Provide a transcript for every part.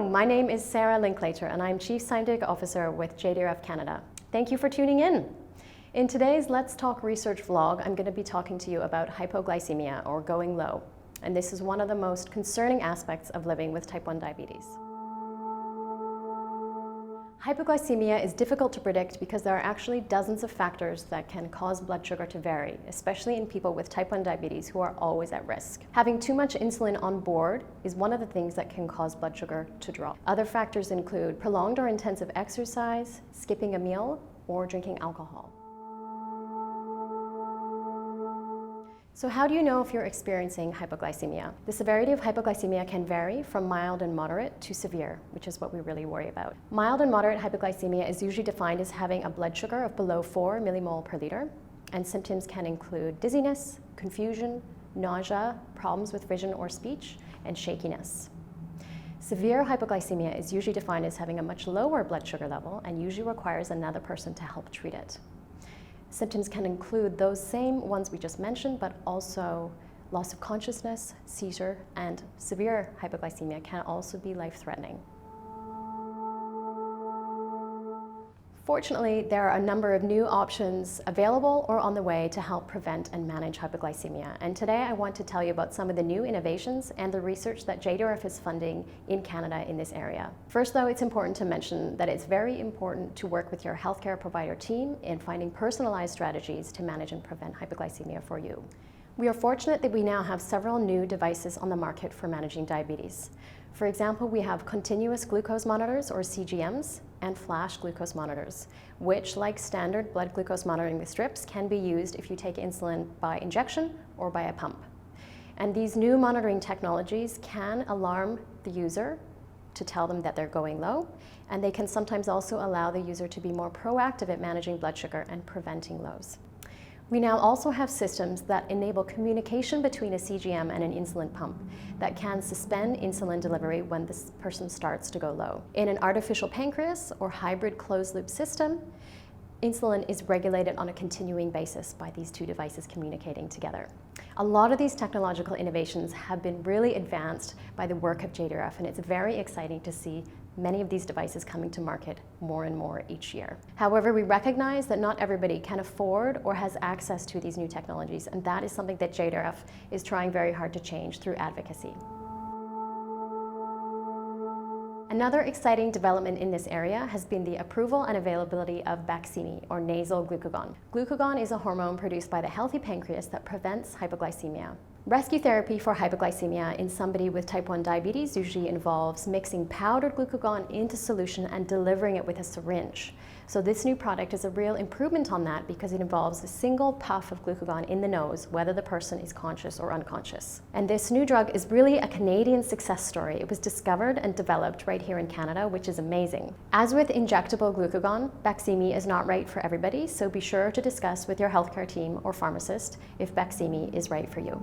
Hello, my name is Sarah Linklater and I'm Chief Scientific Officer with JDRF Canada. Thank you for tuning in. In today's Let's Talk Research vlog, I'm going to be talking to you about hypoglycemia or going low. And this is one of the most concerning aspects of living with type 1 diabetes. Hypoglycemia is difficult to predict because there are actually dozens of factors that can cause blood sugar to vary, especially in people with type 1 diabetes who are always at risk. Having too much insulin on board is one of the things that can cause blood sugar to drop. Other factors include prolonged or intensive exercise, skipping a meal, or drinking alcohol. So how do you know if you're experiencing hypoglycemia? The severity of hypoglycemia can vary from mild and moderate to severe, which is what we really worry about. Mild and moderate hypoglycemia is usually defined as having a blood sugar of below 4 millimole per liter, and symptoms can include dizziness, confusion, nausea, problems with vision or speech, and shakiness. Severe hypoglycemia is usually defined as having a much lower blood sugar level and usually requires another person to help treat it. Symptoms can include those same ones we just mentioned, but also loss of consciousness, seizure, and severe hypoglycemia can also be life-threatening. Fortunately, there are a number of new options available or on the way to help prevent and manage hypoglycemia. And today I want to tell you about some of the new innovations and the research that JDRF is funding in Canada in this area. First though, it's important to mention that it's very important to work with your healthcare provider team in finding personalized strategies to manage and prevent hypoglycemia for you. We are fortunate that we now have several new devices on the market for managing diabetes. For example, we have continuous glucose monitors, or CGMs, and flash glucose monitors, which, like standard blood glucose monitoring with strips, can be used if you take insulin by injection or by a pump. And these new monitoring technologies can alarm the user to tell them that they're going low, and they can sometimes also allow the user to be more proactive at managing blood sugar and preventing lows. We now also have systems that enable communication between a CGM and an insulin pump that can suspend insulin delivery when this person starts to go low. In an artificial pancreas or hybrid closed-loop system, insulin is regulated on a continuing basis by these two devices communicating together. A lot of these technological innovations have been really advanced by the work of JDRF, and it's very exciting to see many of these devices coming to market more and more each year. However, we recognize that not everybody can afford or has access to these new technologies, and that is something that JDRF is trying very hard to change through advocacy. Another exciting development in this area has been the approval and availability of Baqsimi, or nasal glucagon. Glucagon is a hormone produced by the healthy pancreas that prevents hypoglycemia. Rescue therapy for hypoglycemia in somebody with type 1 diabetes usually involves mixing powdered glucagon into solution and delivering it with a syringe. So this new product is a real improvement on that because it involves a single puff of glucagon in the nose, whether the person is conscious or unconscious. And this new drug is really a Canadian success story. It was discovered and developed right here in Canada, which is amazing. As with injectable glucagon, Baqsimi is not right for everybody, so be sure to discuss with your healthcare team or pharmacist if Baqsimi is right for you.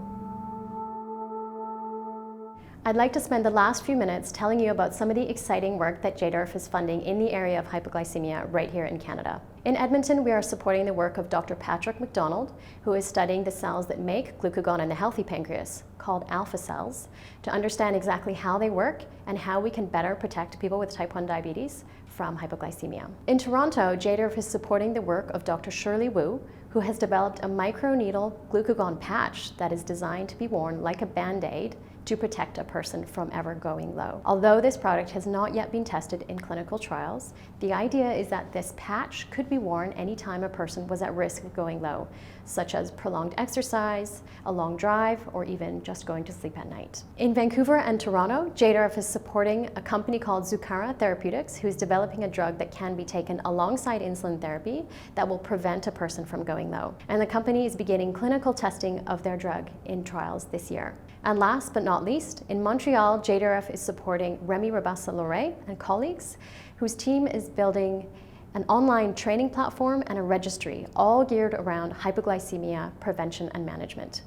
I'd like to spend the last few minutes telling you about some of the exciting work that JDRF is funding in the area of hypoglycemia right here in Canada. In Edmonton, we are supporting the work of Dr. Patrick McDonald, who is studying the cells that make glucagon in the healthy pancreas, called alpha cells, to understand exactly how they work and how we can better protect people with type 1 diabetes from hypoglycemia. In Toronto, JDRF is supporting the work of Dr. Shirley Wu, who has developed a microneedle glucagon patch that is designed to be worn like a Band-Aid to protect a person from ever going low. Although this product has not yet been tested in clinical trials, the idea is that this patch could be worn anytime a person was at risk of going low, such as prolonged exercise, a long drive, or even just going to sleep at night. In Vancouver and Toronto, JDRF is supporting a company called Zuccara Therapeutics, who is developing a drug that can be taken alongside insulin therapy that will prevent a person from going low. And the company is beginning clinical testing of their drug in trials this year. And last but not least, in Montreal, JDRF is supporting Remy Rabassa-Loret and colleagues, whose team is building an online training platform and a registry, all geared around hypoglycemia prevention and management.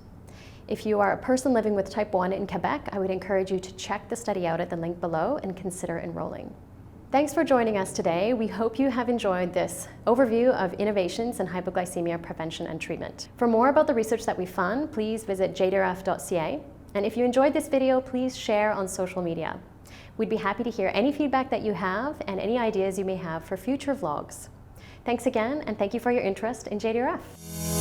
If you are a person living with type 1 in Quebec, I would encourage you to check the study out at the link below and consider enrolling. Thanks for joining us today. We hope you have enjoyed this overview of innovations in hypoglycemia prevention and treatment. For more about the research that we fund, please visit jdrf.ca. And if you enjoyed this video, please share on social media. We'd be happy to hear any feedback that you have and any ideas you may have for future vlogs. Thanks again, and thank you for your interest in JDRF.